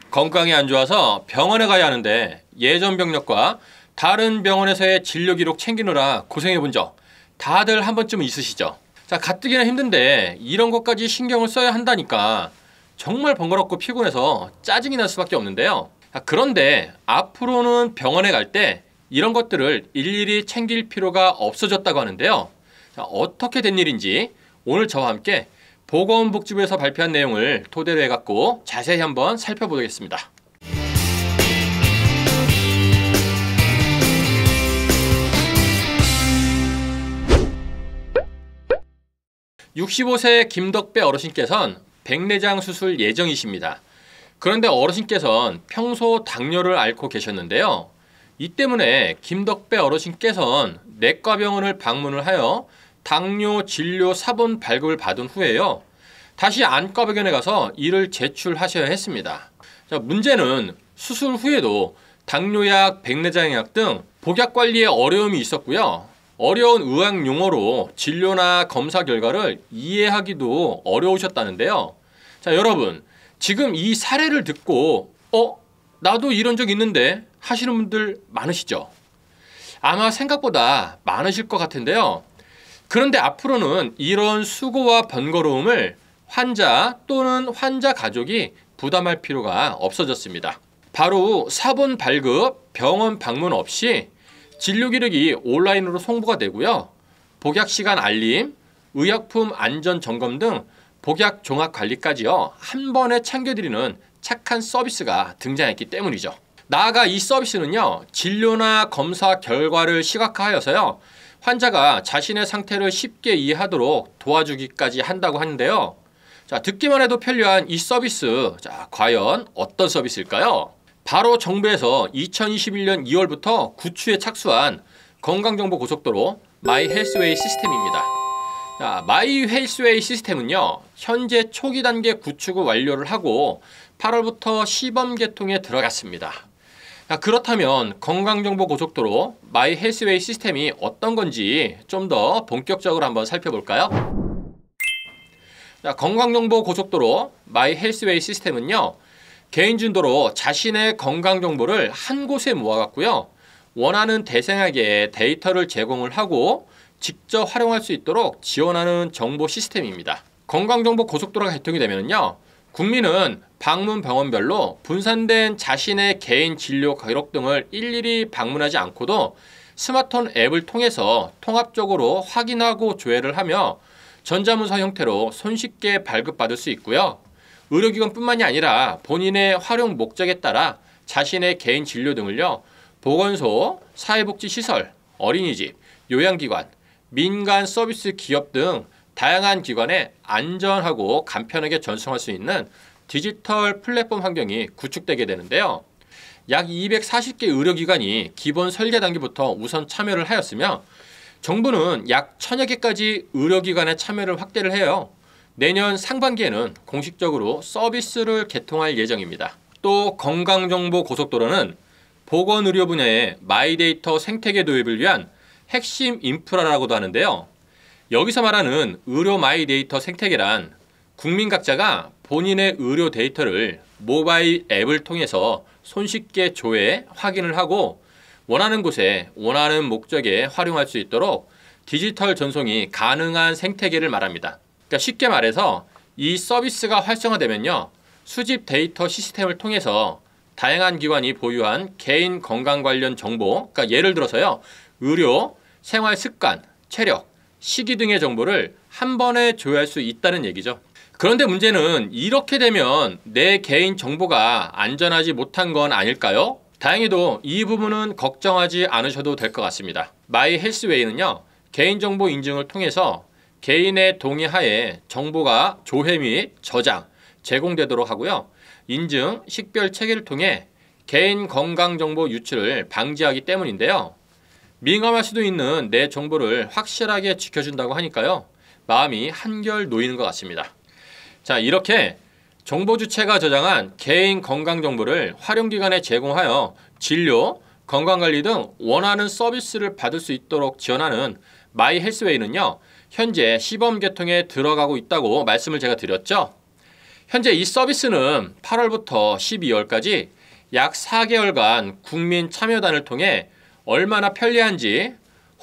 건강이 안 좋아서 병원에 가야 하는데 예전 병력과 다른 병원에서의 진료 기록 챙기느라 고생해 본 적 다들 한 번쯤은 있으시죠? 자, 가뜩이나 힘든데 이런 것까지 신경을 써야 한다니까 정말 번거롭고 피곤해서 짜증이 날 수밖에 없는데요. 그런데 앞으로는 병원에 갈 때 이런 것들을 일일이 챙길 필요가 없어졌다고 하는데요. 자, 어떻게 된 일인지 오늘 저와 함께 보건복지부에서 발표한 내용을 토대로 해갖고 자세히 한번 살펴보겠습니다. 65세 김덕배 어르신께서는 백내장 수술 예정이십니다. 그런데 어르신께서는 평소 당뇨를 앓고 계셨는데요. 이 때문에 김덕배 어르신께서는 내과병원을 방문을 하여 당뇨 진료 사본 발급을 받은 후에요. 다시 안과병원에 가서 이를 제출하셔야 했습니다. 자, 문제는 수술 후에도 당뇨약, 백내장약 등 복약 관리에 어려움이 있었고요. 어려운 의학 용어로 진료나 검사 결과를 이해하기도 어려우셨다는데요. 자, 여러분, 지금 이 사례를 듣고 나도 이런 적 있는데 하시는 분들 많으시죠? 아마 생각보다 많으실 것 같은데요. 그런데 앞으로는 이런 수고와 번거로움을 환자 또는 환자 가족이 부담할 필요가 없어졌습니다. 바로 사본 발급, 병원 방문 없이 진료 기록이 온라인으로 송부가 되고요. 복약 시간 알림, 의약품 안전 점검 등 복약 종합 관리까지요. 한 번에 챙겨드리는 착한 서비스가 등장했기 때문이죠. 나아가 이 서비스는요. 진료나 검사 결과를 시각화하여서요. 환자가 자신의 상태를 쉽게 이해하도록 도와주기까지 한다고 하는데요. 자, 듣기만 해도 편리한 이 서비스, 자, 과연 어떤 서비스일까요? 바로 정부에서 2021년 2월부터 구축에 착수한 건강정보고속도로 마이헬스웨이 시스템입니다. 자, 마이헬스웨이 시스템은요, 현재 초기 단계 구축을 완료를 하고 8월부터 시범 개통에 들어갔습니다. 자, 그렇다면 건강정보고속도로 마이헬스웨이 시스템이 어떤 건지 좀 더 본격적으로 한번 살펴볼까요? 자, 건강정보고속도로 마이헬스웨이 시스템은요, 개인진도로 자신의 건강정보를 한 곳에 모아갖고요. 원하는 대상에게 데이터를 제공을 하고 직접 활용할 수 있도록 지원하는 정보 시스템입니다. 건강정보고속도로가 개통이 되면요. 국민은 방문 병원별로 분산된 자신의 개인 진료 기록 등을 일일이 방문하지 않고도 스마트폰 앱을 통해서 통합적으로 확인하고 조회를 하며 전자문서 형태로 손쉽게 발급받을 수 있고요. 의료기관뿐만이 아니라 본인의 활용 목적에 따라 자신의 개인 진료 등을요. 보건소, 사회복지시설, 어린이집, 요양기관, 민간 서비스 기업 등 다양한 기관에 안전하고 간편하게 전송할 수 있는 디지털 플랫폼 환경이 구축되게 되는데요. 약 240개 의료기관이 기본 설계 단계부터 우선 참여를 하였으며 정부는 약 1000여 개까지 의료기관의 참여를 확대를 해요. 내년 상반기에는 공식적으로 서비스를 개통할 예정입니다. 또 건강정보고속도로는 보건의료 분야의 마이데이터 생태계 도입을 위한 핵심 인프라라고도 하는데요. 여기서 말하는 의료 마이데이터 생태계란 국민 각자가 본인의 의료 데이터를 모바일 앱을 통해서 손쉽게 조회, 확인을 하고 원하는 곳에 원하는 목적에 활용할 수 있도록 디지털 전송이 가능한 생태계를 말합니다. 그러니까 쉽게 말해서 이 서비스가 활성화되면요. 수집 데이터 시스템을 통해서 다양한 기관이 보유한 개인 건강 관련 정보, 그러니까 예를 들어서요. 의료, 생활 습관, 체력, 식이 등의 정보를 한 번에 조회할 수 있다는 얘기죠. 그런데 문제는 이렇게 되면 내 개인 정보가 안전하지 못한 건 아닐까요? 다행히도 이 부분은 걱정하지 않으셔도 될 것 같습니다. 마이헬스웨이는요. 개인정보 인증을 통해서 개인의 동의하에 정보가 조회 및 저장, 제공되도록 하고요. 인증, 식별 체계를 통해 개인 건강정보 유출을 방지하기 때문인데요. 민감할 수도 있는 내 정보를 확실하게 지켜준다고 하니까요. 마음이 한결 놓이는 것 같습니다. 자, 이렇게 정보 주체가 저장한 개인 건강정보를 활용기관에 제공하여 진료, 건강관리 등 원하는 서비스를 받을 수 있도록 지원하는 마이헬스웨이는요. 현재 시범 개통에 들어가고 있다고 말씀을 제가 드렸죠. 현재 이 서비스는 8월부터 12월까지 약 4개월간 국민 참여단을 통해 얼마나 편리한지,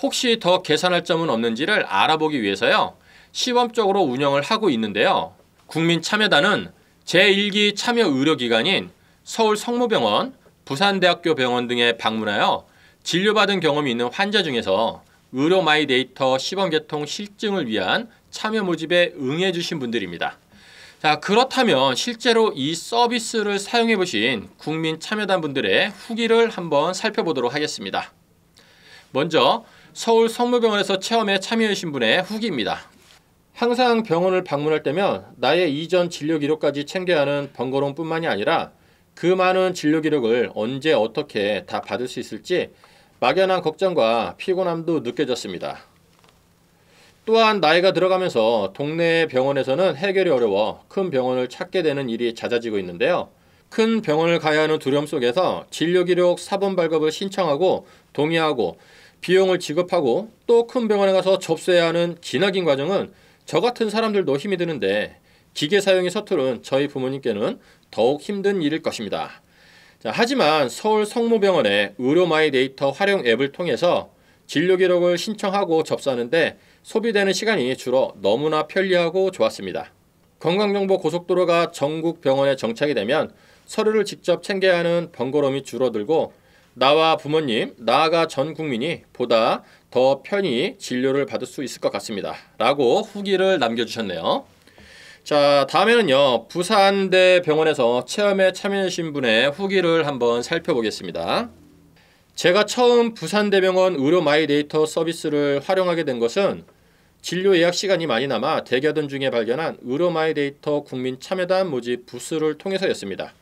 혹시 더 개선할 점은 없는지를 알아보기 위해서요, 시범적으로 운영을 하고 있는데요. 국민 참여단은 제1기 참여 의료기관인 서울 성모병원, 부산대학교 병원 등에 방문하여 진료받은 경험이 있는 환자 중에서 의료 마이데이터 시범 개통 실증을 위한 참여 모집에 응해 주신 분들입니다. 자, 그렇다면 실제로 이 서비스를 사용해 보신 국민 참여단 분들의 후기를 한번 살펴보도록 하겠습니다. 먼저 서울 성모병원에서 체험에 참여해 주신 분의 후기입니다. 항상 병원을 방문할 때면 나의 이전 진료 기록까지 챙겨야 하는 번거로움뿐만이 아니라 그 많은 진료 기록을 언제 어떻게 다 받을 수 있을지 막연한 걱정과 피곤함도 느껴졌습니다. 또한 나이가 들어가면서 동네 병원에서는 해결이 어려워 큰 병원을 찾게 되는 일이 잦아지고 있는데요. 큰 병원을 가야 하는 두려움 속에서 진료기록 사본 발급을 신청하고 동의하고 비용을 지급하고 또 큰 병원에 가서 접수해야 하는 기나긴 과정은 저 같은 사람들도 힘이 드는데 기계 사용이 서투른 저희 부모님께는 더욱 힘든 일일 것입니다. 자, 하지만 서울 성모병원의 의료 마이데이터 활용 앱을 통해서 진료 기록을 신청하고 접수하는데 소비되는 시간이 줄어 너무나 편리하고 좋았습니다. 건강정보 고속도로가 전국 병원에 정착이 되면 서류를 직접 챙겨야 하는 번거로움이 줄어들고 나와 부모님, 나아가 전 국민이 보다 더 편히 진료를 받을 수 있을 것 같습니다. 라고 후기를 남겨주셨네요. 자, 다음에는요, 부산대 병원에서 체험에 참여하신 분의 후기를 한번 살펴보겠습니다. 제가 처음 부산대병원 의료 마이데이터 서비스를 활용하게 된 것은 진료 예약 시간이 많이 남아 대기하던 중에 발견한 의료 마이데이터 국민 참여단 모집 부스를 통해서였습니다.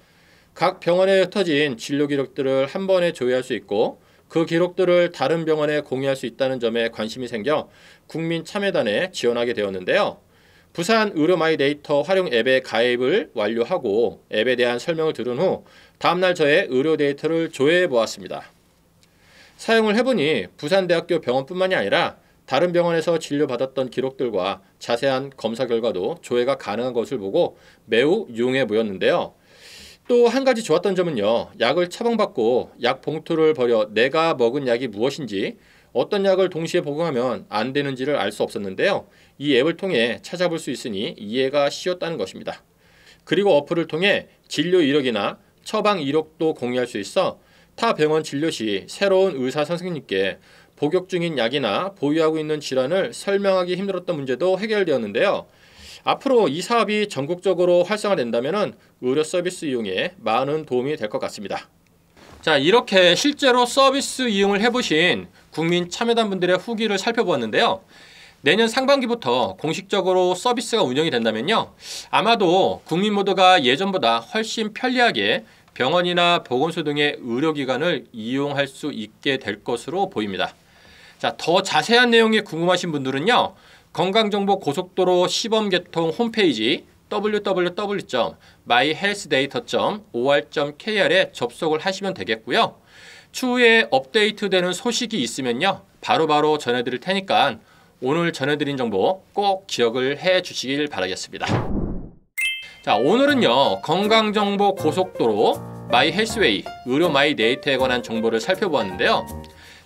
각 병원에 흩어진 진료 기록들을 한 번에 조회할 수 있고 그 기록들을 다른 병원에 공유할 수 있다는 점에 관심이 생겨 국민 참여단에 지원하게 되었는데요. 부산 의료 마이데이터 활용 앱에 가입을 완료하고 앱에 대한 설명을 들은 후 다음날 저의 의료 데이터를 조회해 보았습니다. 사용을 해보니 부산대학교 병원뿐만이 아니라 다른 병원에서 진료받았던 기록들과 자세한 검사 결과도 조회가 가능한 것을 보고 매우 유용해 보였는데요. 또 한 가지 좋았던 점은요, 약을 처방받고 약 봉투를 버려 내가 먹은 약이 무엇인지, 어떤 약을 동시에 복용하면 안 되는지를 알 수 없었는데요. 이 앱을 통해 찾아볼 수 있으니 이해가 쉬웠다는 것입니다. 그리고 어플을 통해 진료 이력이나 처방 이력도 공유할 수 있어 타 병원 진료 시 새로운 의사 선생님께 복용 중인 약이나 보유하고 있는 질환을 설명하기 힘들었던 문제도 해결되었는데요. 앞으로 이 사업이 전국적으로 활성화된다면 의료 서비스 이용에 많은 도움이 될 것 같습니다. 자, 이렇게 실제로 서비스 이용을 해보신 국민 참여단 분들의 후기를 살펴보았는데요. 내년 상반기부터 공식적으로 서비스가 운영이 된다면요, 아마도 국민 모두가 예전보다 훨씬 편리하게 병원이나 보건소 등의 의료기관을 이용할 수 있게 될 것으로 보입니다. 자, 더 자세한 내용이 궁금하신 분들은요, 건강정보 고속도로 시범개통 홈페이지 www.myhealthdata.or.kr에 접속을 하시면 되겠고요. 추후에 업데이트되는 소식이 있으면요, 바로바로 전해드릴 테니까 오늘 전해드린 정보 꼭 기억을 해 주시길 바라겠습니다. 자, 오늘은요, 건강정보 고속도로 마이헬스웨이 의료 마이데이터에 관한 정보를 살펴보았는데요.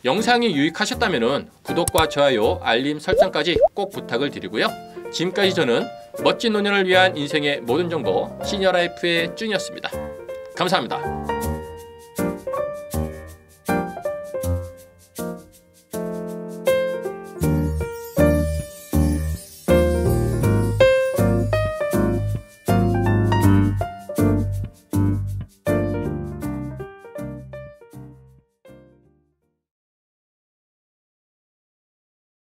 영상이 유익하셨다면 구독과 좋아요, 알림 설정까지 꼭 부탁을 드리고요. 지금까지 저는 멋진 노년을 위한 인생의 모든 정보 시니어라이프의 쭌이었습니다. 감사합니다.